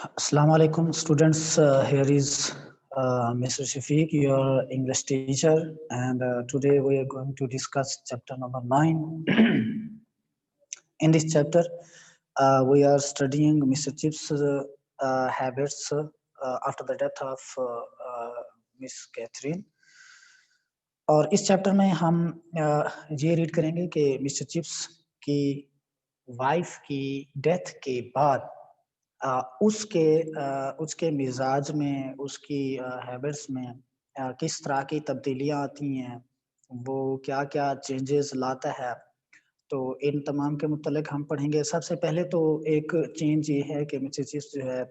Assalamu alaikum students. Here is Mr. Shafiq, your English teacher, and today we are going to discuss chapter number 9. In this chapter, we are studying Mr. Chip's habits after the death of Miss Catherine. और इस chapter में हम ये read करेंगे कि mister chips की wife की death के बाद उसके मिजाज में, उसकी हैबिट्स में किस तरह की तब्दीलियां आती हैं, वो क्या-क्या चेंजेस लाता है। तो इन तमाम के मुतल्लिक हम पढ़ेंगे। सबसे पहले तो एक चेंज ये है कि मिस्टर चिप्स जो है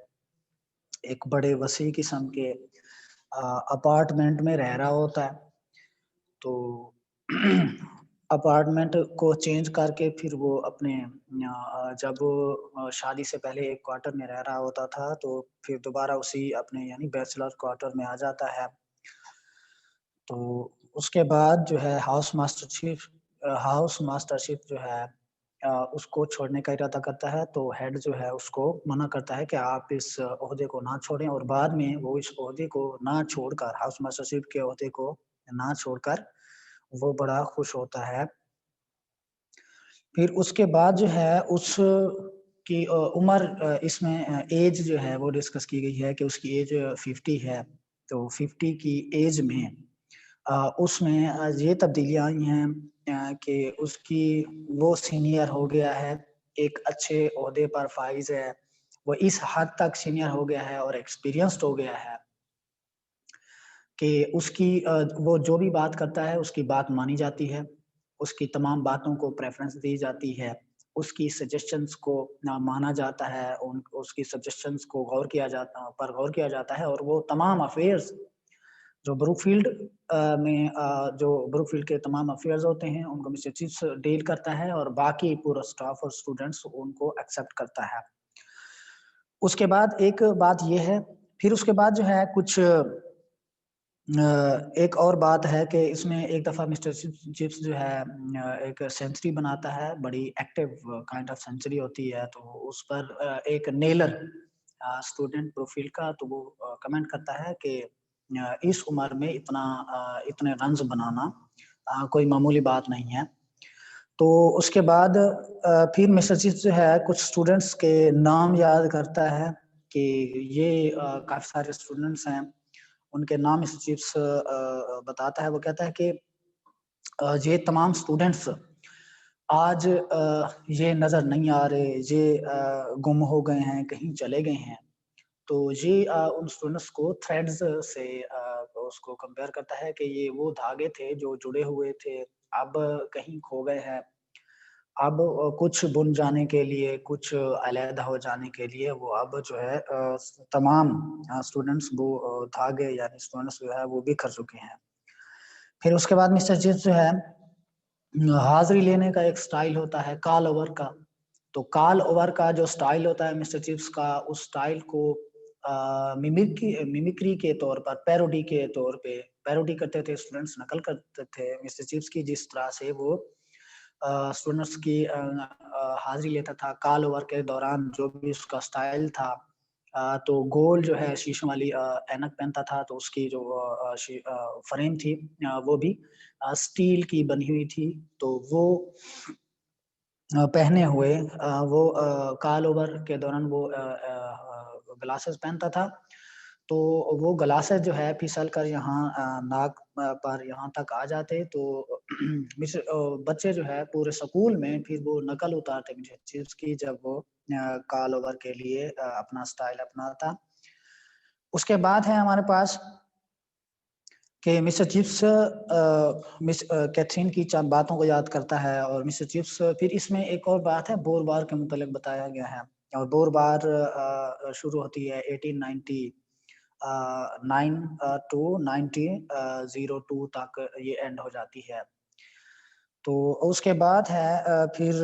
एक बड़े वसी किस्म के अपार्टमेंट में रह रहा होता है। तो अपार्टमेंट को चेंज करके फिर वो अपने जब वो शादी से पहले एक क्वार्टर में रह रहा होता था, तो फिर दोबारा उसी अपने यानी बैचलर क्वार्टर में आ जाता है। तो उसके बाद जो है हाउस मास्टरशिप जो है उसको छोड़ने का इरादा करता है, तो हेड जो है उसको मना करता है कि आप इस ओहदे को ना छोड़ें, और बाद में वो इस ओहदे को ना छोड़कर, हाउस मास्टरशिप के ओहदे को ना छोड़कर वो बड़ा खुश होता है। फिर उसके बाद जो है उसकी उम्र, इसमें एज जो है वो डिस्कस की गई है कि उसकी एज 50 है। तो 50 की एज में उसमें ये तब्दीलियाँ आई हैं कि उसकी वो सीनियर हो गया है, एक अच्छे ओहदे पर फ़ाइज़ है। वो इस हद तक सीनियर हो गया है और एक्सपीरियंस्ड हो गया है कि उसकी वो जो भी बात करता है, उसकी बात मानी जाती है, उसकी तमाम बातों को प्रेफ़रेंस दी जाती है, उसकी सजेशंस को माना जाता है, उसकी सजेशंस को गौर किया जाता है, और वो तमाम अफ़ेयर्स जो ब्रुकफ़ील्ड जो ब्रुकफ़ील्ड के तमाम अफ़ेयर्स होते हैं, उनको मिस्टर चिप्स डील करता है, और बाकी पूरा स्टाफ़ और स्टूडेंट्स उनको एक्सेप्ट करता है। उसके बाद एक बात ये है, फिर उसके बाद जो है कुछ एक और बात है कि इसमें एक दफ़ा मिस्टर चिप्स जो है एक सेंचुरी बनाता है, बड़ी एक्टिव काइंड ऑफ सेंचुरी होती है, तो उस पर एक नेलर स्टूडेंट प्रोफाइल का, तो वो कमेंट करता है कि इस उम्र में इतने रन्स बनाना कोई मामूली बात नहीं है। तो उसके बाद फिर मिस्टर चिप्स जो है कुछ स्टूडेंट्स के नाम याद करता है कि ये काफ़ी सारे स्टूडेंट्स हैं, उनके नाम मिस्टर चिप्स बताता है। वो कहता है कि ये तमाम स्टूडेंट्स आज ये नज़र नहीं आ रहे, ये गुम हो गए हैं, कहीं चले गए हैं। तो ये उन स्टूडेंट्स को थ्रेड्स से उसको कंपेयर करता है कि ये वो धागे थे जो जुड़े हुए थे, अब कहीं खो गए हैं। अब कुछ बुन जाने के लिए, कुछ अलहदा हो जाने के लिए वो अब जो है तमाम स्टूडेंट्स वो धागे यानी स्टूडेंट्स जो है वो बिखर चुके हैं। फिर उसके बाद मिस्टर चिप्स जो है हाज़िरी लेने का एक स्टाइल होता है कॉल ओवर का। तो कॉल ओवर का जो स्टाइल होता है मिस्टर चिप्स का, उस स्टाइल को मिमिक्री के तौर पर, पैरोडी करते थे स्टूडेंट्स, नकल करते थे मिस्टर चिप्स की, जिस तरह से वो स्टूडेंट्स की हाज़िरी लेता था। कॉल ओवर के दौरान जो भी उसका स्टाइल था, तो गोल जो है शीशों वाली ऐनक पहनता था, तो उसकी जो फ्रेम थी वो भी स्टील की बनी हुई थी। तो वो पहने हुए वो कॉल ओवर के दौरान वो ग्लासेस पहनता था। तो वो ग्लासेस जो है फिसल कर यहाँ नाक पर यहाँ तक आ जाते, तो बच्चे जो है पूरे स्कूल में फिर वो नकल उतारते मिस्टर चिप्स की, जब वो कॉल ओवर के लिए अपना स्टाइल अपनाता। उसके बाद है हमारे पास कि मिस्टर चिप्स कैथरीन की चंद बातों को याद करता है, और मिस्टर चिप्स फिर इसमें एक और बात है, बोर बार के मुतालिक बताया गया है, और बोर बार शुरू होती है 1890 9 टू 1902 तक ये एंड हो जाती है। तो उसके बाद है फिर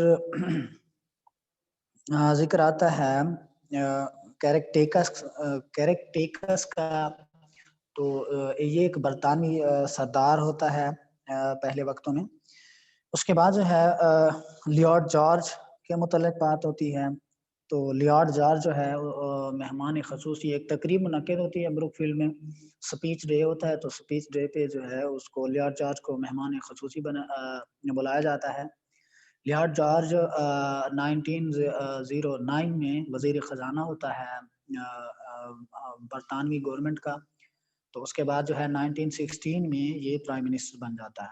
ज़िक्र आता है कैरेक्टेकस का। तो ये एक बरतानवी सरदार होता है पहले वक़्तों में। उसके बाद जो है लॉर्ड जॉर्ज के मुतल्लिक़ बात होती है। तो लियार्ड जॉर्ज जो है मेहमान ख़ुसूसी एक तकरीब मुनक़्क़िद होती है ब्रुकफील्ड में, स्पीच डे होता है, तो स्पीच डे पे जो है उसको लियार्ड जॉर्ज को मेहमान ख़ुसूसी बुलाया जाता है। लियार्ड जॉर्ज 1909 में वज़ीर ख़ज़ाना होता है बरतानवी गवर्नमेंट का, तो उसके बाद जो है 1916 में ये प्राइम मिनिस्टर बन जाता है।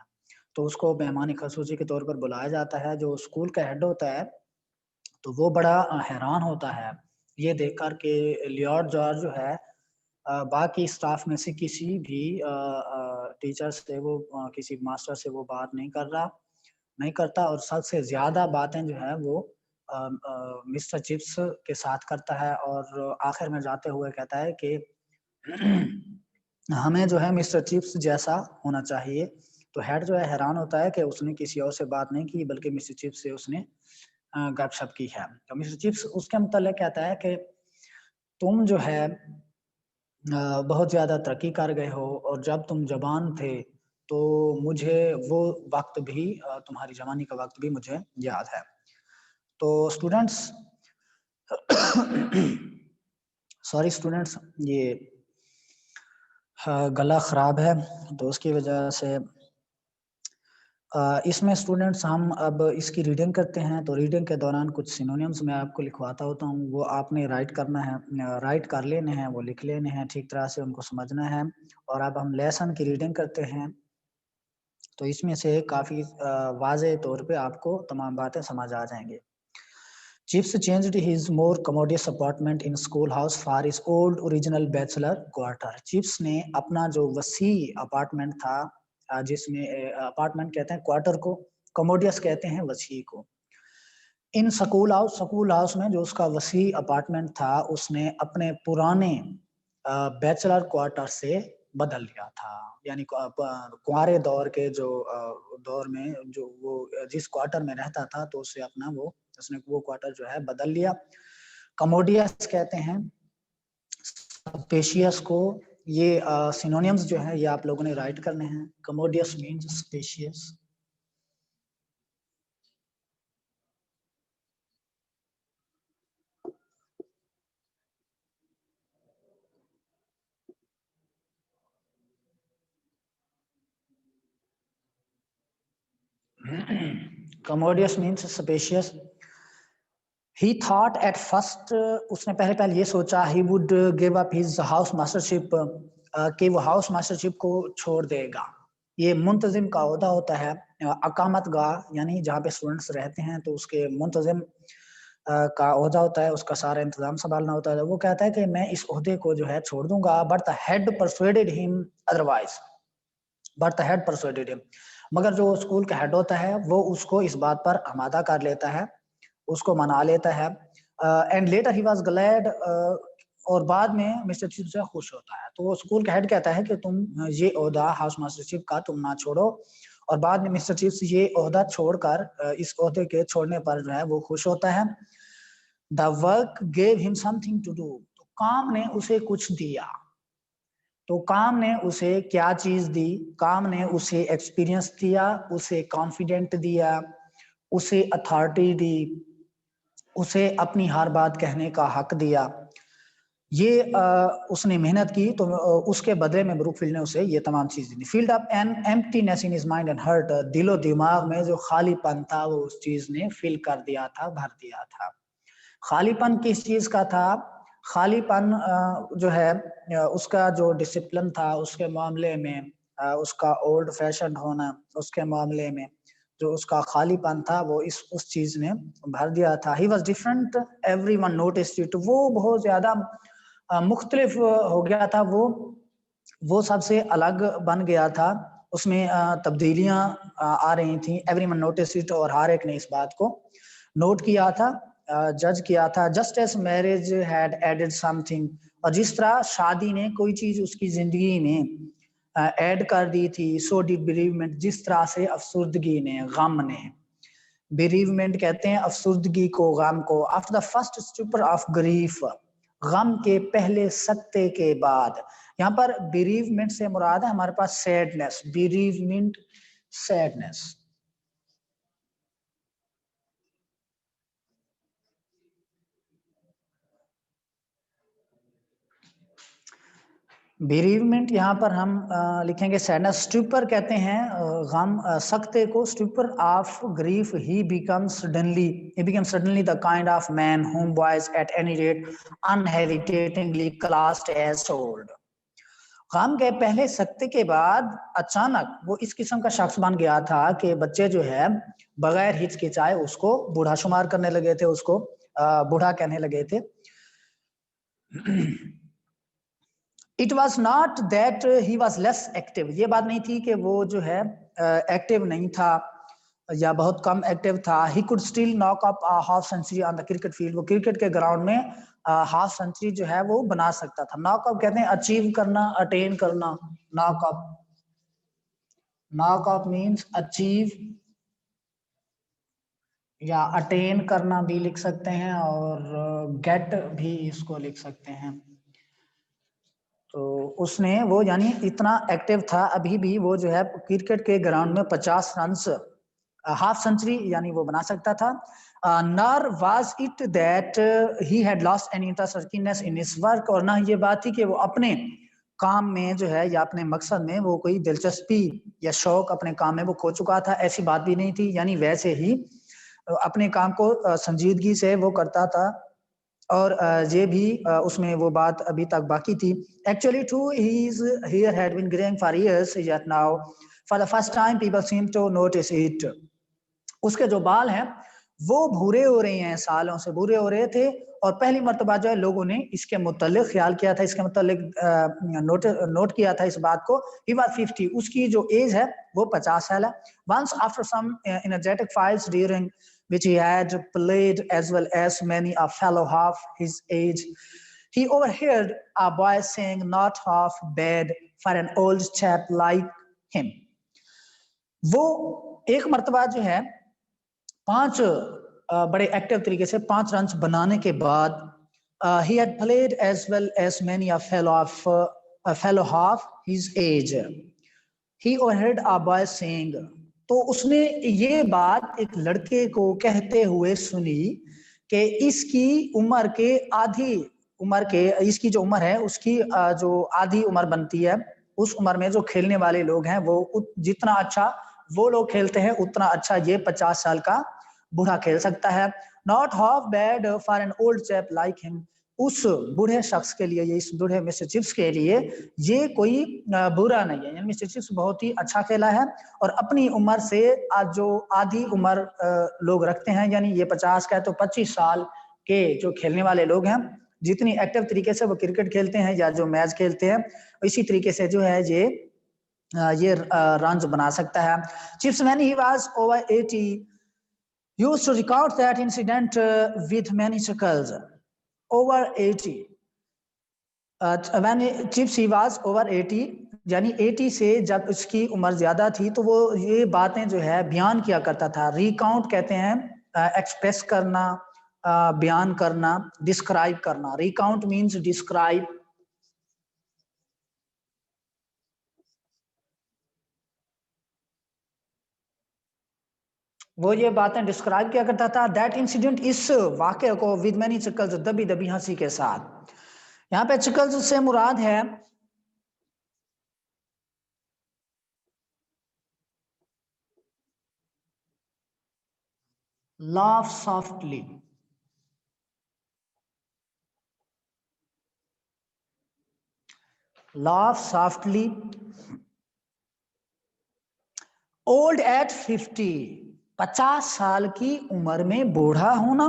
तो उसको मेहमान ख़ुसूसी के तौर पर बुलाया जाता है, जो स्कूल का हेड होता है, तो वो बड़ा हैरान होता है, ये देखकर कि लियार्ड जॉर्ज जो है बाकी स्टाफ में से किसी भी टीचर से वो किसी मास्टर से वो बात नहीं करता और सबसे ज़्यादा बातें जो है वो मिस्टर चिप्स के साथ करता है और आखिर में जाते हुए कहता है कि हमें जो है मिस्टर चिप्स जैसा होना चाहिए। तो हेड जो है हैरान होता है कि उसने किसी और से बात नहीं की बल्कि मिस्टर चिप्स से उसने गपशप की है। तो मिस्टर चिप्स उसके मुतल्लिक़ कहता है कि तुम जो है बहुत ज़्यादा तरक्की कर गए हो और जब तुम जवान थे, तो मुझे वो वक़्त भी तुम्हारी जवानी का वक़्त भी मुझे याद है। तो स्टूडेंट्स सॉरी स्टूडेंट्स ये गला ख़राब है, तो उसकी वजह से इसमें स्टूडेंट्स हम अब इसकी रीडिंग करते हैं, तो रीडिंग के दौरान कुछ सिनोनिम्स मैं आपको लिखवाता होता हूँ, वो आपने राइट करना है, राइट कर लेने हैं, वो लिख लेने हैं, ठीक तरह से उनको समझना है और अब हम लेसन की रीडिंग करते हैं। तो इसमें से काफ़ी वाज़ेह तौर पे आपको तमाम बातें समझ आ जाएँगी। Chips changed his more commodious apartment in schoolhouse for his old original bachelor quarter. Chips ने अपना जो वसी अपार्टमेंट था जिसमें अपार्टमेंट कहते हैं क्वार्टर को, कमोडियस कहते हैं वसी को। इन स्कूल हाउस में जो उसका वसी अपार्टमेंट था, उसने अपने पुराने बैचलर क्वार्टर से बदल लिया था। यानी कुँवारे दौर के जो दौर में जो वो जिस क्वार्टर में रहता था, तो उससे अपना उसने वो क्वार्टर जो है बदल लिया। कमोडियस कहते हैं स्पेशियस को, ये सिनोनिम्स जो है ये आप लोगों ने राइट करने हैं। Commodious means spacious. Commodious means spacious. He thought at first, उसने पहले ये सोचा he would give up his house mastership, कि वो हाउस मास्टरशिप को छोड़ देगा। ये मुंतजिम का ओहदा होता है, अकामत गाह यानी जहाँ पे स्टूडेंट्स रहते हैं तो उसके मुंतजिम का ओहदा होता है, उसका सारा इंतजाम संभालना होता है। वो कहता है कि मैं इस ओहदे को जो है छोड़ दूंगा, but the head persuaded him otherwise, but the head persuaded him, मगर जो स्कूल का हेड होता है वो उसको इस बात पर आमादा कर लेता है, उसको मना लेता है। And later he was glad, और बाद में मिस्टर चिप्स जो है खुश होता है। तो वो स्कूल का हेड कहता है कि तुम ये ओहदा हाउस मास्टरशिप का तुम ना छोड़ो, और बाद में मिस्टर चिप्स ये ओहदा छोड़कर इस ओहदे के छोड़ने पर जो है वो खुश होता है। The work gave him something to do, तो काम ने उसे कुछ दिया। तो काम ने उसे क्या चीज़ दी? काम ने उसे एक्सपीरियंस दिया, उसे कॉन्फिडेंट दिया, उसे अथॉरिटी दी, उसे अपनी हर बात कहने का हक दिया। ये उसने मेहनत की तो उसके बदले में ब्रुकफील्ड ने उसे ये तमाम चीज़ें दी। Filled up an emptiness in his mind and heart, दिलो-दिमाग में जो खालीपन था वो उस चीज़ ने फिल कर दिया था, भर दिया था। खालीपन किस चीज़ का था? खालीपन जो है उसका जो डिसिप्लिन था उसके मामले में, उसका ओल्ड फैशन होना उसके मामले में, जो उसका खालीपन था वो उस चीज़ ने भर दिया था। He was different, everyone noticed it, वो बहुत ज़्यादा मुख्तलिफ हो गया था, वो सबसे अलग बन गया था। उसमें तब्दीलियाँ आ रही थी। एवरीवन नोटिस्ड इट, और हर एक ने इस बात को नोट किया था, जज किया था। Just as marriage had added something, और जिस तरह शादी ने कोई चीज़ उसकी ज़िंदगी में ऐड कर दी थी, सो डिड बेरीवमेंट, जिस तरह से अफसुर्दगी ने, गम ने, बेरीवमेंट कहते हैं अफसुर्दगी को, गम को। After the first stupor of grief, गम के पहले सत्ते के बाद। यहाँ पर बेरीवमेंट से मुराद है हमारे पास सैडनेस, बेरीवमेंट सैडनेस। बेरीवमेंट यहाँ पर हम लिखेंगे सैडनेस। स्टूपर कहते हैं गम, सख्ते को। Stupor of grief, he becomes suddenly the kind of man whom boys at any rate unhesitatingly classed as old। गम के पहले सख्ते के बाद अचानक वो इस किस्म का शख्स बन गया था कि बच्चे जो है बगैर हिचकिचाए उसको बूढ़ा शुमार करने लगे थे, उसको बूढ़ा कहने लगे थे। It was not that he was less active, ये बात नहीं थी कि वो जो है एक्टिव नहीं था या बहुत कम एक्टिव था। He could still knock up half century on the cricket field, वो क्रिकेट के ग्राउंड में हाफ सेंचुरी जो है वो बना सकता था। नॉक अप कहते हैं अचीव करना, अटेन करना। नॉक अप मीन्स अचीव या अटेन करना भी लिख सकते हैं, और गेट भी इसको लिख सकते हैं। तो उसने वो यानी इतना एक्टिव था, अभी भी वो जो है क्रिकेट के ग्राउंड में 50 रन हाफ सेंचुरी यानी वो बना सकता था। नर was it that he had lost any interest और कीननेस इन हिज वर्क, और ना ये बात थी कि वो अपने काम में जो है या अपने मकसद में वो कोई दिलचस्पी या शौक अपने काम में वो खो चुका था, ऐसी बात भी नहीं थी। यानी वैसे ही अपने काम को संजीदगी से वो करता था, और ये भी उसमें वो बात अभी तक बाकी थी। Actually to his hair had been graying for years, yet now for the first time people seem to notice it। उसके जो बाल हैं वो भूरे हो रहे हैं, सालों से भूरे हो रहे थे, और पहली मर्तबा जो है लोगों ने इसके मुतालिक ख्याल किया था, इसके मुतालिक नोट किया था इस बात को। ही वाज 50, उसकी जो एज है वो 50 साल है। Once after some energetic fights during which he had played as well as many a fellow half his age, he overheard a boy saying, not half bad for an old chap like him। वो एक मर्तबा जो है 5 बड़े active तरीके से 5 run बनाने के बाद he had played as well as many a fellow half his age, he overheard a boy saying, तो उसने ये बात एक लड़के को कहते हुए सुनी कि इसकी उम्र के आधी उम्र के इसकी जो उम्र है उसकी जो आधी उम्र बनती है, उस उम्र में जो खेलने वाले लोग हैं वो जितना अच्छा वो लोग खेलते हैं उतना अच्छा ये 50 साल का बूढ़ा खेल सकता है। Not half bad for an old chap like him, उस बूढ़े शख्स के लिए, ये इस बूढ़े मिस्टर चिप्स के लिए ये कोई बुरा नहीं है। यानी मिस्टर चिप्स बहुत ही अच्छा खेला है, और अपनी उम्र से आज जो आधी उम्र लोग रखते हैं, यानी ये 50 का है तो 25 साल के जो खेलने वाले लोग हैं, जितनी एक्टिव तरीके से वो क्रिकेट खेलते हैं या जो मैच खेलते हैं, इसी तरीके से जो है ये रन बना सकता है। Chips when he was over 80 used to recount that incident with many chuckles। over 80 when chips he was over 80, यानी 80 से जब उसकी उम्र ज्यादा थी तो वो ये बातें जो है बयान किया करता था। रिकाउंट कहते हैं एक्सप्रेस करना, बयान करना, डिस्क्राइब करना। Recount means describe. वो ये बातें डिस्क्राइब किया करता था। दैट इंसिडेंट, इस वाकये को, विद मैनी चकल्स, दबी दबी हंसी के साथ। यहाँ पे चकल्स से मुराद है laugh softly। laugh softly। old at 50, 50 साल की उम्र में बूढ़ा होना,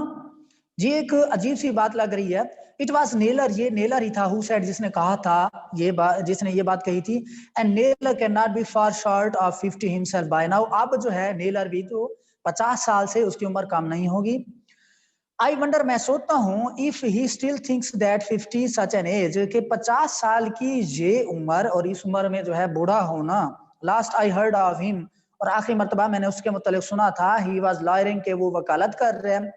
ये एक अजीब सी बात लग रही है। इट वॉज नेलर, ये नेलर ही था, हु सेड, जिसने कहा था ये बात, जिसने ये बात कही थी। And Naylor can not be far short of 50 himself by now. अब जो है नेलर भी तो 50 साल से उसकी उम्र कम नहीं होगी। आई वंडर, मैं सोचता हूँ, if he still thinks that 50 such an age, कि 50 साल की ये उम्र और इस उम्र में जो है बूढ़ा होना। Last I heard of him, और आखिरी मर्तबा मैंने उसके मुतालिक सुना था, ही वाज लॉयरिंग, के वो वकालत कर रहे हैं।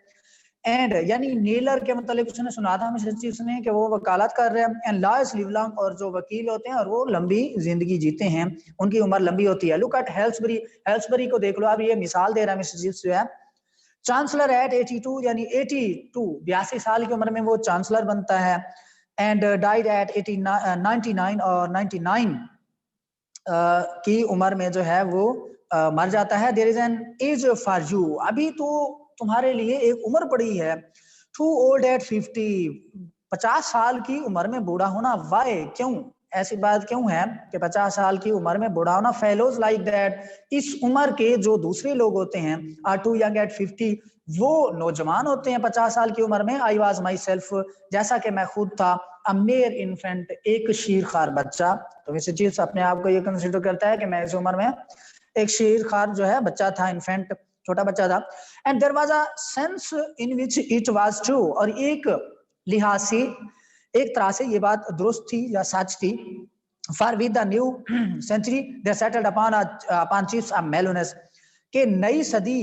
एंड यानी नेलर के मतलब उसने सुना था मिस्टर चिप्स ने कि वो वकालत कर रहे हैं। एंड लॉयर्स लिव लॉन्ग, और जो वकील होते हैं और वो लंबी जिंदगी जीते हैं, उनकी उम्र लंबी होती है। लुक एट हेल्सबरी को देख लो। अब ये मिसाल दे रहा है मिस्टर चिप्स जो है। चांसलर एट 82, यानी 82 82 साल की उम्र में वो चांसलर बनता है। एंड डाइड एट 99 और 99 की उम्र में जो है वो मर जाता है। There is an age for you, अभी तो तुम्हारे लिए एक उम्र पड़ी है। टू ओल्ड एट 50 साल की उम्र में बूढ़ा होना। वाई, क्यों, ऐसी बात क्यों है कि 50 साल की उम्र में बूढ़ा होना। फेलोज लाइक दैट, इस उम्र के जो दूसरे लोग होते हैं, आर टू यंग एट 50, वो नौजवान होते हैं 50 साल की उम्र में। आई वाज माई सेल्फ, जैसा कि मैं खुद था। अ मेयर इन्फेंट, एक शीरखार बच्चा। तो वैसे चीज अपने आप को ये कंसिडर करता है कि मैं इस उम्र में एक शीरखार जो है बच्चा था, इन्फेंट, छोटा बच्चा था। And there was a sense in which it was true, और एक लिहाज से, एक तरह से ये बात दुरुस्त थी या सच थी। For with the new century they settled upon chips a mellowness, के नई सदी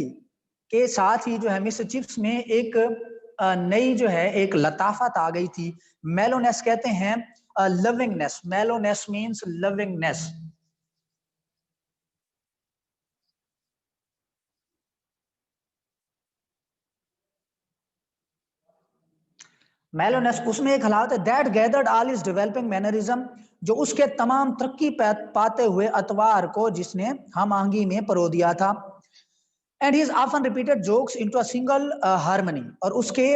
के साथ ही जो है मिस्टर चिप्स में एक नई जो है एक लताफत आ गई थी। मेलोनेस कहते हैं लविंगनेस, मेलोनेस मींस लविंगनेस। मेलोनेस, उसमें एक हालात है that gathered all is developing mannerism, जो उसके तमाम तरक्की पाते हुए अतवार को जिसने हम आहंगी में परो दिया था। And he is often repeated jokes into a single harmony, और उसके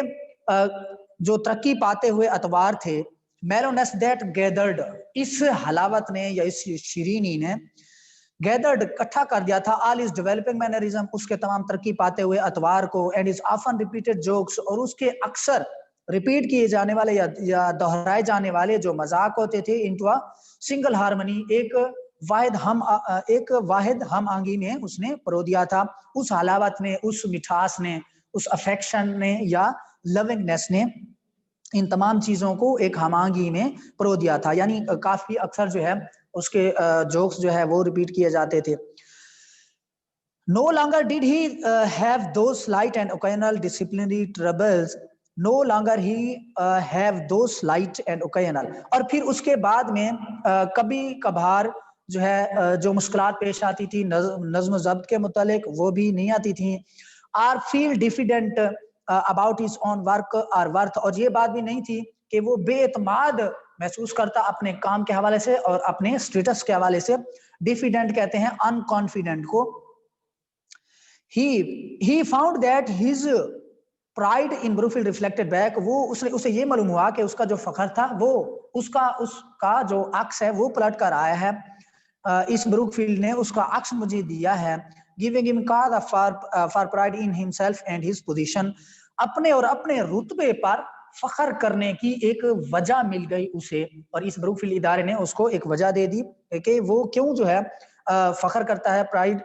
जो तरक्की पाते हुए अतवार थे, मेलोनेस दैट गैदर्ड, इस हलावत ने या इस शीरीनी ने गैदर्ड इकट्ठा कर दिया था, ऑल इज डेवलपिंग मैनरिज्म, उसके तमाम तरक्की पाते हुए अतवार को। And is often repeated jokes, और उसके अक्सर रिपीट किए जाने वाले या दोहराए जाने वाले जो मजाक होते थे, इनटू अ सिंगल हार्मनी, एक वाहिद हम आंगी में उसने परो दिया था। उस हलावत ने, उस मिठास ने, उस अफेक्शन ने या लविंगनेस ने इन तमाम चीजों को एक हमांगी में परो दिया था। यानी काफी अक्सर जो है उसके जोक्स जो है वो रिपीट किए जाते थे। No longer did he have those slight and occasional disciplinary troubles. No longer he have those slight and occasional. और फिर उसके बाद में कभी कभार जो है जो मुश्किलात पेश आती थी नज्म ज़ब्त के मुतालिक, वो भी नहीं आती थी। Or feel diffident about his own work और वर्थ, और ये बात भी नहीं थी कि वो बेएतमाद महसूस करता अपने काम के हवाले से और अपने स्टेटस के हवाले से। डिफिडेंट कहते हैं अनकॉन्फिडेंट को। he found that his pride in Brookfield reflected back, वो उसे ये मालूम हुआ कि उसका जो फखर था वो उसका जो अक्स है वो पलट कर आया है। इस ब्रूकफील्ड ने उसका अक्स मुझे दिया है। Giving him cause for pride in himself and his position, अपने और अपने रुतबे पर फखर करने की एक वजह मिल गई उसे, और इस ब्रूकफील्ड इदारे ने उसको एक वजह दे दी कि वो क्यों जो है फखर करता है, प्राइड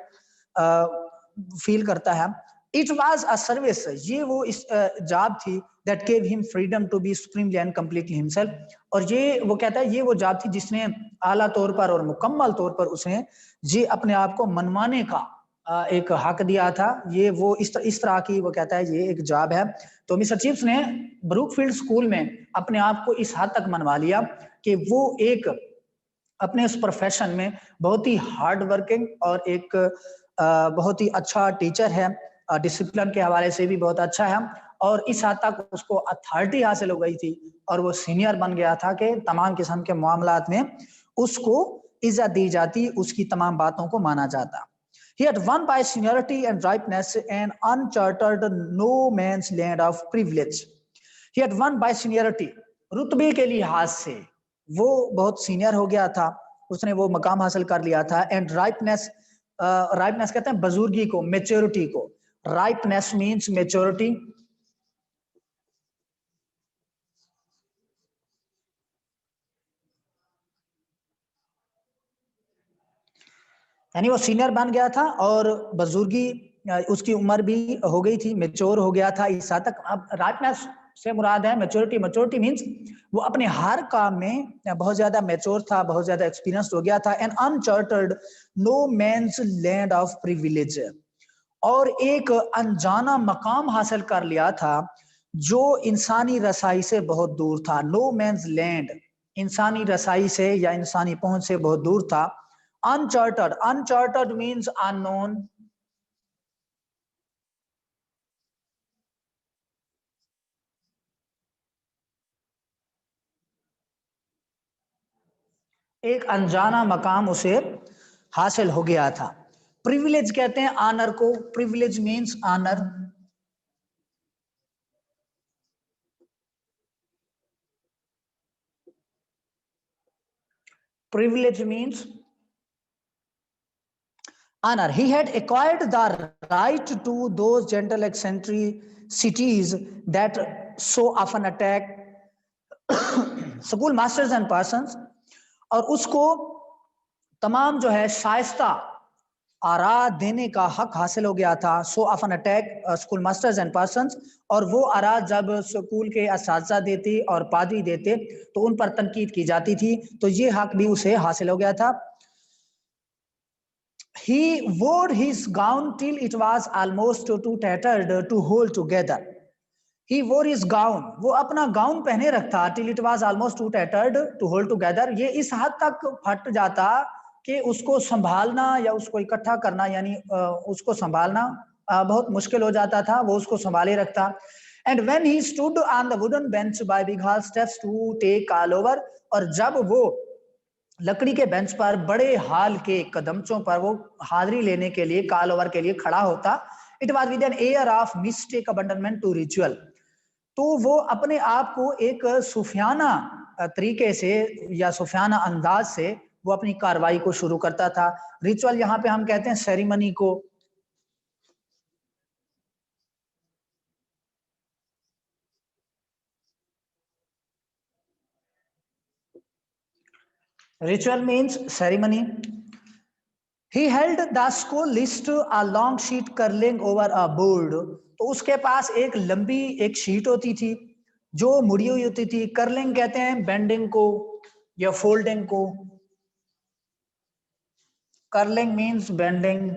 फील करता है। इट वाज अ सर्विस, ये वो इस जॉब थी that gave him freedom to be supremely and completely himself, और ये वो कहता है ये वो जॉब थी जिसने आला तौर पर और मुकम्मल तौर पर उसने ये अपने आप को मनवाने का एक हक दिया था। ये वो इस तरह की वो कहता है ये एक जॉब है। तो मिस्टर चिप्स ने ब्रूकफील्ड स्कूल में अपने आप को इस हद तक मनवा लिया कि वो एक अपने उस प्रोफेशन में बहुत ही हार्ड वर्किंग और एक बहुत ही अच्छा टीचर है, डिसिप्लिन के हवाले से भी बहुत अच्छा है, और इस हद तक उसको अथॉरिटी हासिल हो गई थी और वो सीनियर बन गया था कि तमाम किस्म के मामलात में उसको इज्जत दी जाती, उसकी तमाम बातों को माना जाता। He had won by seniority and ripeness an uncharted no man's land of privilege. He had won by seniority, रुतबे के लिहाज से वो बहुत सीनियर हो गया था, उसने वो मकाम हासिल कर लिया था। एंड राइपनेस, राइपनेस कहते हैं बुजुर्गी को, मेच्योरिटी को। राइपनेस मींस मेच्योरिटी। यानी वो सीनियर बन गया था और बुजुर्गी उसकी उम्र भी हो गई थी, मेच्योर हो गया था इस हद तक। अब राइपनेस से मुराद है मेच्योरिटी। मेच्योरिटी मींस वो अपने हर काम में बहुत ज्यादा मेच्योर था, बहुत ज्यादा एक्सपीरियंस हो गया था। An uncharted no man's land of privilege, और एक अनजाना मकाम हासिल कर लिया था जो इंसानी रसाई से बहुत दूर था। नो मैंस लैंड, इंसानी रसाई से या इंसानी पहुंच से बहुत दूर था। Uncharted, Uncharted means unknown. एक अनजाना मकाम उसे हासिल हो गया था। प्रिविलेज कहते हैं ऑनर को, privilege means honour. Privilege means honor. He had acquired the right to those gentle eccentricities that so often attack school masters and persons, और उसको तमाम जो है शाइस्ता आरा देने का हक हासिल हो गया था। So often attack school masters and persons, और वो आरा जब स्कूल के असातिज़ा देते और पादरी देते तो उन पर तनकीद की जाती थी, तो ये हक भी उसे हासिल हो गया था। He wore his gown till it was almost too tattered to hold together. He wore his gown, वो अपना गाउन पहने रखता till it was almost too tattered to hold together, ये इस हद तक फट जाता कि उसको संभालना या उसको इकट्ठा करना, यानी उसको संभालना बहुत मुश्किल हो जाता था, वो उसको संभाले रखता। And when he stood on the wooden bench by Big Hall steps to take call over, और जब वो लकड़ी के बेंच पर बड़े हाल के कदमचों पर वो हाजिरी लेने के लिए, कॉल ओवर के लिए खड़ा होता, it was with an air of mistake abandonment to ritual, तो वो अपने आप को एक सूफियाना तरीके से या सूफियाना अंदाज से वो अपनी कार्रवाई को शुरू करता था। रिचुअल यहाँ पे हम कहते हैं सेरेमनी को। Ritual means ceremony. He held the school list a long sheet curling over a board. तो उसके पास एक लंबी एक शीट होती थी जो मुड़ी हुई होती थी। कर्लिंग कहते हैं बेंडिंग को या फोल्डिंग को। कर्लिंग मीन्स बेंडिंग,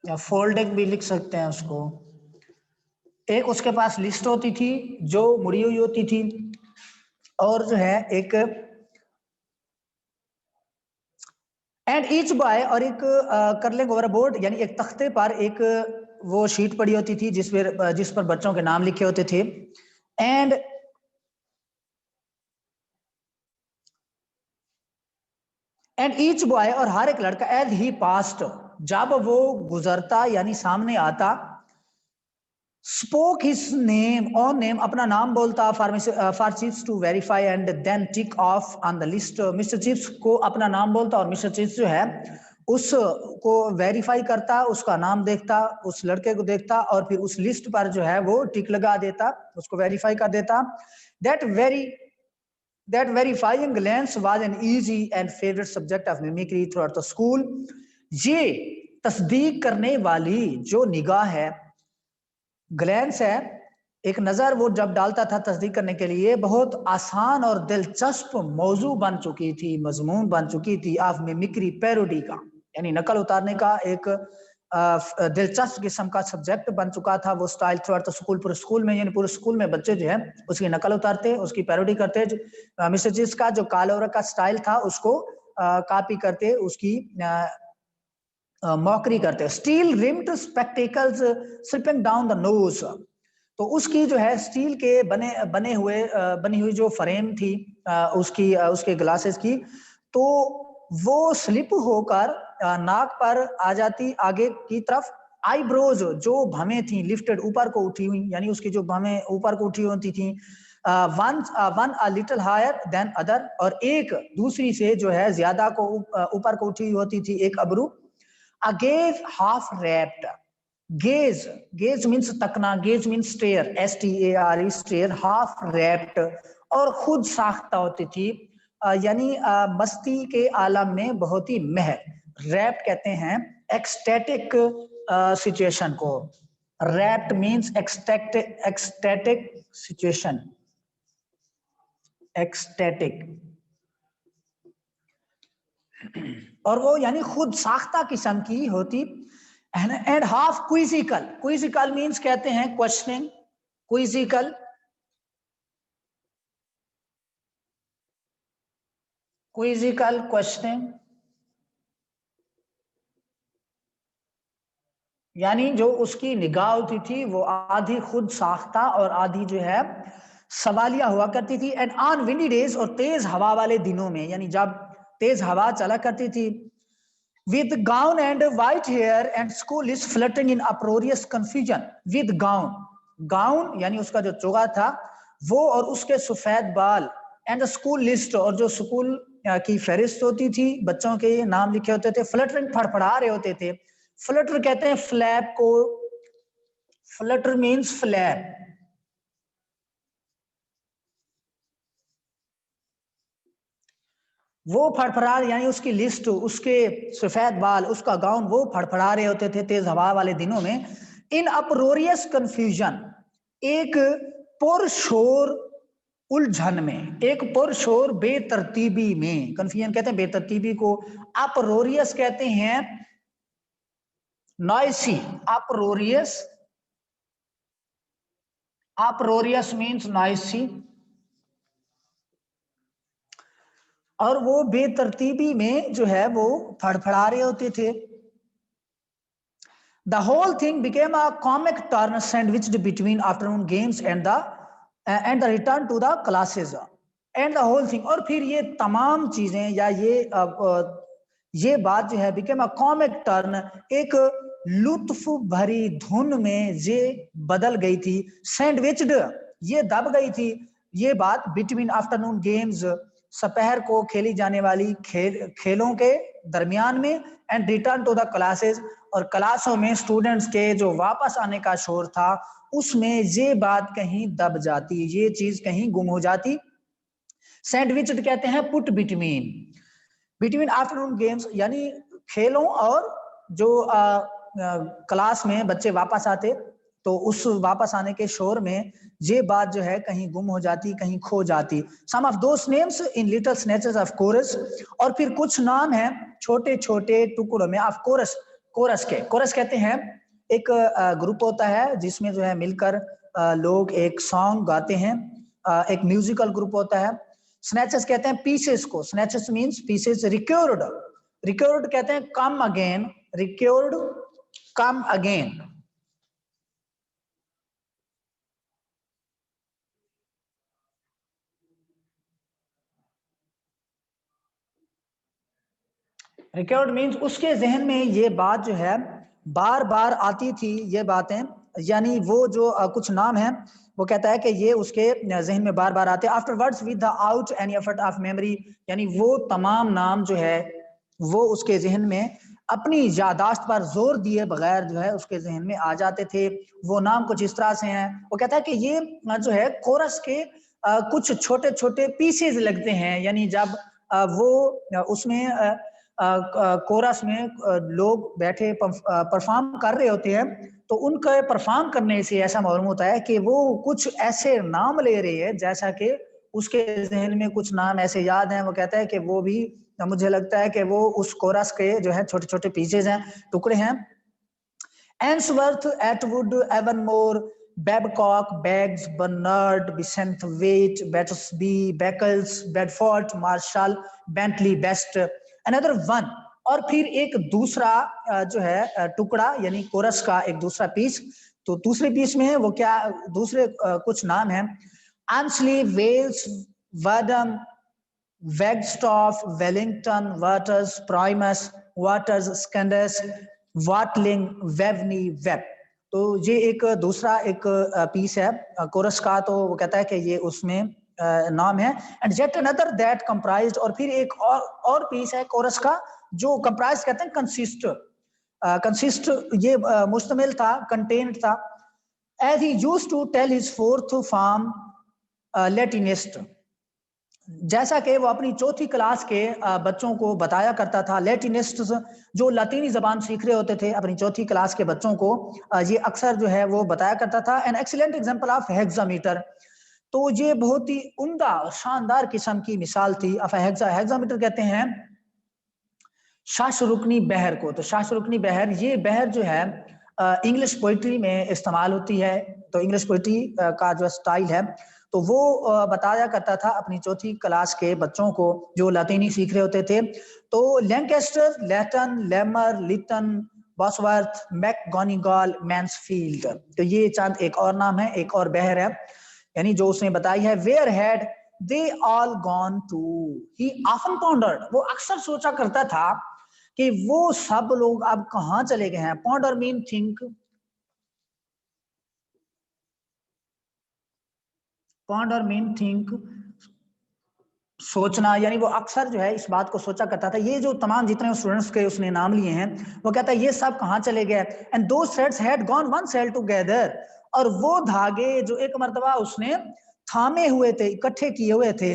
या फोल्डिंग भी लिख सकते हैं उसको। एक उसके पास लिस्ट होती थी जो मुड़ी हुई होती थी, और जो है एक एंड ईच बॉय, और एक कर्लिंग ओवर बोर्ड यानी एक तख्ते पर एक वो शीट पड़ी होती थी जिस पर बच्चों के नाम लिखे होते थे। एंड ईच बॉय, और हर एक लड़का, एज ही पास्ट, जब वो गुजरता यानी सामने आता, spoke his name on name, अपना नाम बोलता, for Chips to verify and then tick off on the list. Mister Chips को अपना नाम बोलता और मिस्टर चिप्स जो है उसको वेरीफाई करता, उसका नाम देखता, उस लड़के को देखता और फिर उस लिस्ट पर जो है वो टिक लगा देता, उसको वेरीफाई कर देता। That verifying glance was an easy and favorite subject of mimicry throughout the school. ये तस्दीक करने वाली जो निगाह है, ग्लैंस है, एक नजर वो जब डालता था तस्दीक करने के लिए, बहुत आसान और दिलचस्प मौजू बन चुकी थी, मजमून बन चुकी थी ऑफ मिमिक्री, पैरोडी का, यानी नकल उतारने का एक दिलचस्प किस्म का सब्जेक्ट बन चुका था वो स्टाइल थ्रू द स्कूल। पूरे स्कूल में, यानी पूरे स्कूल में बच्चे जो है उसकी नकल उतारते, उसकी पैरोडी करते, मिस्टर जिस का जो कालोरा का स्टाइल था उसको कॉपी करते, उसकी मॉकरी करते। Steel rimmed spectacles slipping down the nose, तो उसकी जो है स्टील के बनी हुई जो फ्रेम थी उसके ग्लासेस की, तो वो स्लिप होकर नाक पर आ जाती आगे की तरफ। आईब्रोज जो भवें थी लिफ्टेड, ऊपर को उठी हुई, यानी उसकी जो भवें ऊपर को उठी होती थी, one a little higher than other, और एक दूसरी से जो है ज्यादा को ऊपर को उठी होती थी एक Abru. A gaze half wrapped. Gaze means तकना, gaze means stare, S-T-A-R-E, stare, half wrapped, और खुद साख्ता होती थी, यानी मस्ती के आलम में बहुत ही महर। रैप्ट कहते हैं एक्सटैटिक सिचुएशन को। Wrapped means ecstatic situation, ecstatic, और वो यानी खुद साख्ता किस्म की होती। एंड हाफ क्विजिकल, क्विजिकल मीन्स कहते हैं क्वेश्चनिंग, क्विजिकल, क्विजिकल क्वेश्चनिंग, यानी जो उसकी निगाह होती थी वो आधी खुद साख्ता और आधी जो है सवालिया हुआ करती थी। एंड ऑन विंडी डेज, और तेज हवा वाले दिनों में, यानी जब तेज हवा चला करती थी, with gown and white hair and school is flirting in uproarious confusion. with gown यानी उसका जो चोगा था वो, और उसके सफेद बाल, एंड स्कूल लिस्ट, और जो स्कूल की फहरिस्त होती थी, बच्चों के नाम लिखे होते थे, फ्लटरिंग फड़फड़ा रहे होते थे। फ्लटर कहते हैं फ्लैप को, फ्लटर मीन्स फ्लैप। वो फड़फड़ा, यानी उसकी लिस्ट, उसके सफेद बाल, उसका गाउन, वो फड़फड़ा रहे होते थे तेज हवा वाले दिनों में। इन अपरोरियस कंफ्यूजन, एक पुरशोर उलझन में, एक पुरशोर बेतरतीबी में। कंफ्यूजन कहते हैं बेतरतीबी को, अपरोरियस कहते हैं नॉइसी। अपरोरियस, अपरोरियस मीन्स नॉइसी, और वो बेतरतीबी में जो है वो फड़फड़ा रहे होते थे। The whole thing became a comic turn sandwiched between afternoon games and the return to the classes. And the whole thing, और फिर ये तमाम चीजें, या ये बात जो है became a comic turn, एक लुत्फ भरी धुन में ये बदल गई थी। सैंडविच्ड, ये दब गई थी ये बात, बिटवीन आफ्टरनून गेम्स, सपहर को खेली जाने वाली खेलों के दरमियान में, and return to the classes, और क्लासों में स्टूडेंट्स के जो वापस आने का शोर था, उसमें ये बात कहीं दब जाती, ये चीज कहीं गुम हो जाती। सैंडविच्ड कहते हैं put between, between afternoon games, यानी खेलों और जो क्लास में बच्चे वापस आते, तो उस वापस आने के शोर में ये बात जो है कहीं गुम हो जाती, कहीं खो जाती। Some of those names in little snatches of chorus, और फिर कुछ नाम है छोटे छोटे टुकड़ों में ऑफ कोरस। कोरस के, कोरस कहते हैं एक ग्रुप होता है जिसमें जो है मिलकर लोग एक सॉन्ग गाते हैं, एक म्यूजिकल ग्रुप होता है। स्नैचेस कहते हैं पीसेस को, snatches means pieces. Recurred, recurred कहते हैं come again, recurred come again. Record means उसके जहन में ये बात जो है बार बार आती थी ये बातें, यानी वो जो कुछ नाम है वो कहता है कि ये उसके जहन में बार बार आते हैं। Afterwards with the out any effort of memory, यानी वो तमाम नाम जो है वो उसके जहन में अपनी यादाश्त पर जोर दिए बगैर जो है उसके जहन में आ जाते थे। वो नाम कुछ इस तरह से हैं, वो कहता है कि ये जो है कोरस के कुछ छोटे छोटे पीसेस लगते हैं, यानी जब वो उसमें कोरस में लोग बैठे परफॉर्म कर रहे होते हैं, तो उनके परफॉर्म करने से ऐसा मालूम होता है कि वो कुछ ऐसे नाम ले रहे हैं जैसा कि उसके जहन में कुछ नाम ऐसे याद हैं। वो कहता है कि वो भी, मुझे लगता है कि वो उस कोरस के जो है छोटे छोटे पीसेज हैं, टुकड़े हैं। Ainsworth, Atwood, Avenmore, Babcock, Baggs, Barnard, Besant Wait, Battersby, Beccles, Bedford, Marshall, Bentley, Best, another one. और फिर एक दूसरा जो है टुकड़ा, यानी कोरस का एक दूसरा पीस। तो दूसरे पीस में है वो क्या, दूसरे कुछ नाम है, Ansley, Wells, Wardham, Wagstaff, Wellington, Waters, Primus, Waters, Scandus, Watling, Waveney, Webb. तो ये एक दूसरा एक पीस है कोरस का, तो वो कहता है कि ये उसमें नाम है। And jet another that comprised, और फिर एक और पीस है कोरस का जो कंप्राइज कहते हैं कंसिस्ट, कंसिस्ट ये मुश्तमिल था, कंटेंट था। As he used to tell his fourth form Latinist, जैसा कि वो अपनी चौथी क्लास के बच्चों को बताया करता था। लैटिनिस्ट जो लातीनी जबान सीख रहे होते थे अपनी चौथी क्लास के बच्चों को, ये अक्सर जो है वो बताया करता था। An excellent example of hexameter, तो ये बहुत ही उम्दा शानदार किस्म की मिसाल थी। हेक्सामीटर कहते हैं शाशरुकनी बहर को। तो शाशरुकनी बहर, ये बहर जो है इंग्लिश पोइट्री में इस्तेमाल होती है। तो इंग्लिश पोइट्री का जो स्टाइल है, तो वो बताया करता था अपनी चौथी क्लास के बच्चों को जो लातीनी सीख रहे होते थे। तो Lancaster, Leighton, Lemmer, Lytton, Bosworth, McGonigal, Mansfield, तो ये चंद एक और नाम है, एक और बहर है। यानी जो उसने बताई है, where had they all gone to, he often pondered, वो अक्सर सोचा करता था कि वो सब लोग अब कहां चले गए हैं। Ponder mean think, ponder mean think, सोचना, यानी वो अक्सर जो है इस बात को सोचा करता था। ये जो तमाम जितने स्टूडेंट्स के उसने नाम लिए हैं, वो कहता है ये सब कहाँ चले गए। And those threads had gone one cell together, और वो धागे जो एक मर्तबा उसने थामे हुए थे, इकट्ठे किए हुए थे।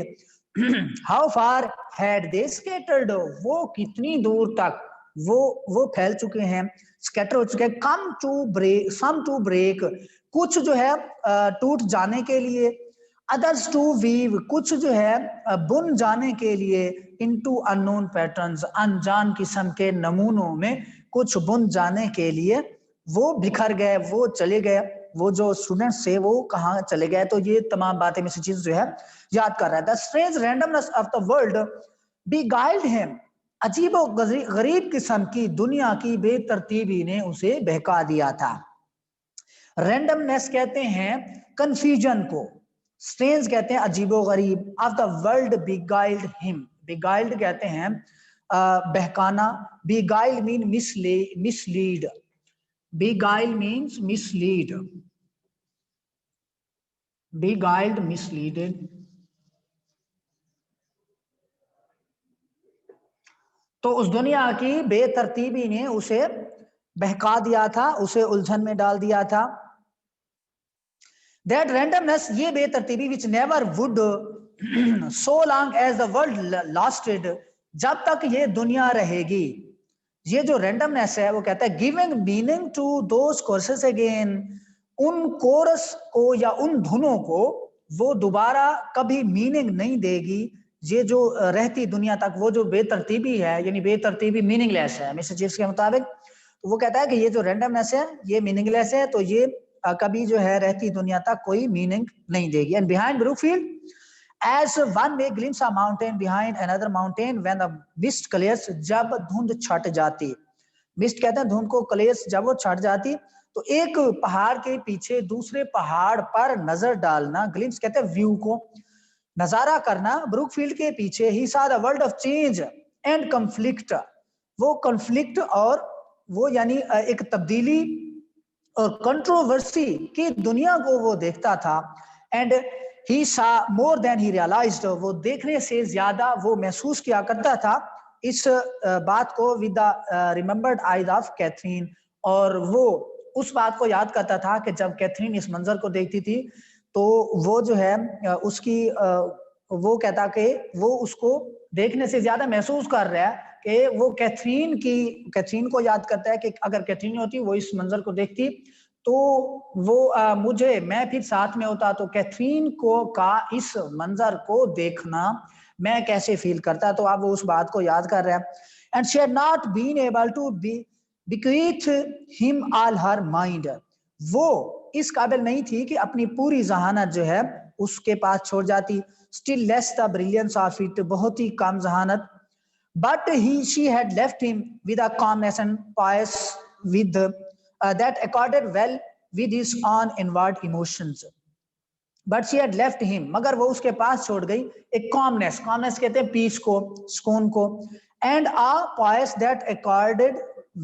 How far had they scattered, वो कितनी दूर तक वो फैल चुके हैं, स्कैटर हो चुके हैं। Come to break, some to break, कुछ जो है टूट जाने के लिए, अदर्स टू वीव, कुछ जो है बुन जाने के लिए, इनटू अननोन पैटर्न्स, अनजान किस्म के नमूनों में कुछ बुन जाने के लिए वो बिखर गए, वो चले गए। वो जो स्टूडेंट्स थे वो कहाँ चले गए। तो ये तमाम बातें में से चीज जो है याद कर रहा है। The strange randomness of the world beguiled him, अजीब और गरीब किस्म की दुनिया की बेतरतीबी ने उसे बहका दिया था। रैंडमनेस कहते हैं कंफ्यूजन को, स्ट्रेंज कहते हैं अजीबो गरीब, of the world beguiled him, beguiled कहते हैं बहकाना, beguile mean mislead, beguile means mislead, beguiled misleaded. तो उस दुनिया की बेतरतीबी ने उसे बहका दिया था, उसे उलझन में डाल दिया था। दैट रैंडमनेस, ये बेतरतीबी, which never would so long as the world lasted, जब तक ये दुनिया रहेगी। ये जो रैंडमनेस है वो कहता है giving meaning to those courses again, उन कोरस को या उन धुनों को वो दोबारा कभी मीनिंग नहीं देगी। ये जो रहती दुनिया तक, वो जो बेतरतीबी है, यानी बेतरतीबी मीनिंगलेस है मिस्टर चिप्स के मुताबिक। तो वो कहता है कि ये जो रैंडमनेस है ये मीनिंगलेस है, तो ये कभी जो है रहती दुनिया तक कोई मीनिंग नहीं देगी। And behind Brookfield, as one may glimpse a mountain behind another mountain when the mist clears, जब धुंध छट जाती, मिस्ट कहते हैं धुंध को, क्लेयर्स जब वो छट जाती, तो एक पहाड़ के पीछे दूसरे पहाड़ पर नजर डालना, ग्लिम्स कहते हैं व्यू को, नजारा करना। ब्रूकफील्ड के पीछे ही saw the world of change and conflict, वो कॉन्फ्लिक्ट और वो यानी एक तब्दीली और कंट्रोवर्सी की दुनिया को वो देखता था। एंड ही सा मोर देन ही रियलाइज्ड, वो देखने से ज्यादा वो महसूस किया करता था इस बात को, with the remembered eyes of Katherine, और वो उस बात को याद करता था कि जब कैथरीन इस मंजर को देखती थी तो वो जो है उसकी वो कहता कि वो उसको देखने से ज्यादा महसूस कर रहा है कि वो कैथरीन को याद करता है कि अगर कैथरीन होती वो इस मंजर को देखती तो वो मैं फिर साथ में होता, तो कैथरीन को का इस मंजर को देखना मैं कैसे फील करता। तो आप वो उस बात को याद कर रहे हैं। And she had not been able to bequeath him all her mind, वो इस काबिल नहीं थी कि अपनी पूरी जहानत जो है उसके पास छोड़ जाती। Still less the brilliance of it, बहुत ही कम जहानत। but she had left him with a calmness and poise with that accorded well with his own inward emotions. but she had left him, मगर वो उसके पास छोड़ गई एक calmness, calmness कहते हैं piece को, सुकून को, and a poise that accorded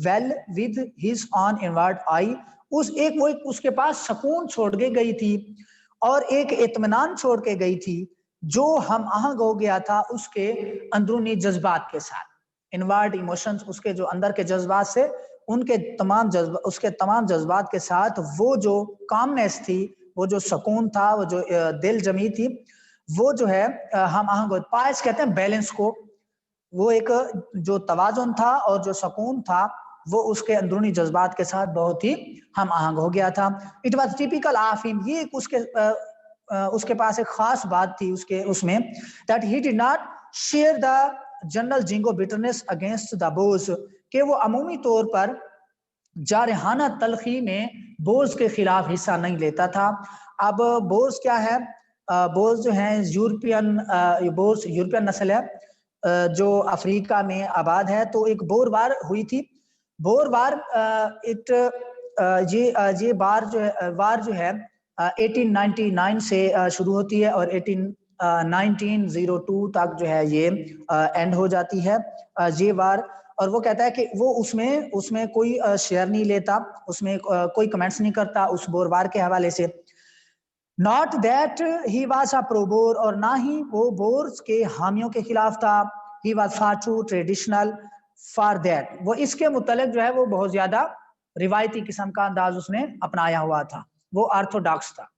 well with his own inward eye, वो एक उसके पास सुकून छोड़ के गई थी और एक इत्मीनान छोड़ के गई थी जो हम आहंग हो गया था उसके अंदरूनी जज्बात के साथ। इनवर्ड इमोशंस, उसके जो अंदर के जज्बात से, उसके तमाम जज्बात के साथ वो जो कामनेस थी, वो जो सुकून था, वो जो दिल जमी थी, वो जो है हम आहंग। पायस कहते हैं बैलेंस को, वो एक जो तवाजुन था और जो सुकून था वो उसके अंदरूनी जज्बात के साथ बहुत ही हम आहंग हो गया था। It was typical of him, ये उसके पास एक खास बात थी उसमें, that he did not share the general ginkgo bitterness against the बोझ, कि वो अमूमी तौर पर जारहाना तलखी में बोझ के खिलाफ हिस्सा नहीं लेता था। अब बोझ क्या है? बोझ जो है यूरोपियन नस्ल है जो अफ्रीका में आबाद है। तो एक बोर वार हुई थी, बोर वार ये वार जो है 1899 से शुरू होती है और 1902 तक जो है ये एंड हो जाती है ये वार। और वो कहता है कि वो उसमें कोई शेयर नहीं लेता, उसमें कोई कमेंट्स नहीं करता उस बोर वार के हवाले से। Not that he was a pro bore, और ना ही वो बोर्स के हामियों के खिलाफ था। He was far too traditional for that, वो इसके मुतल्लिक जो है वो बहुत ज्यादा रिवायती किस्म का अंदाज उसने अपनाया हुआ था, वो ऑर्थोडॉक्स था।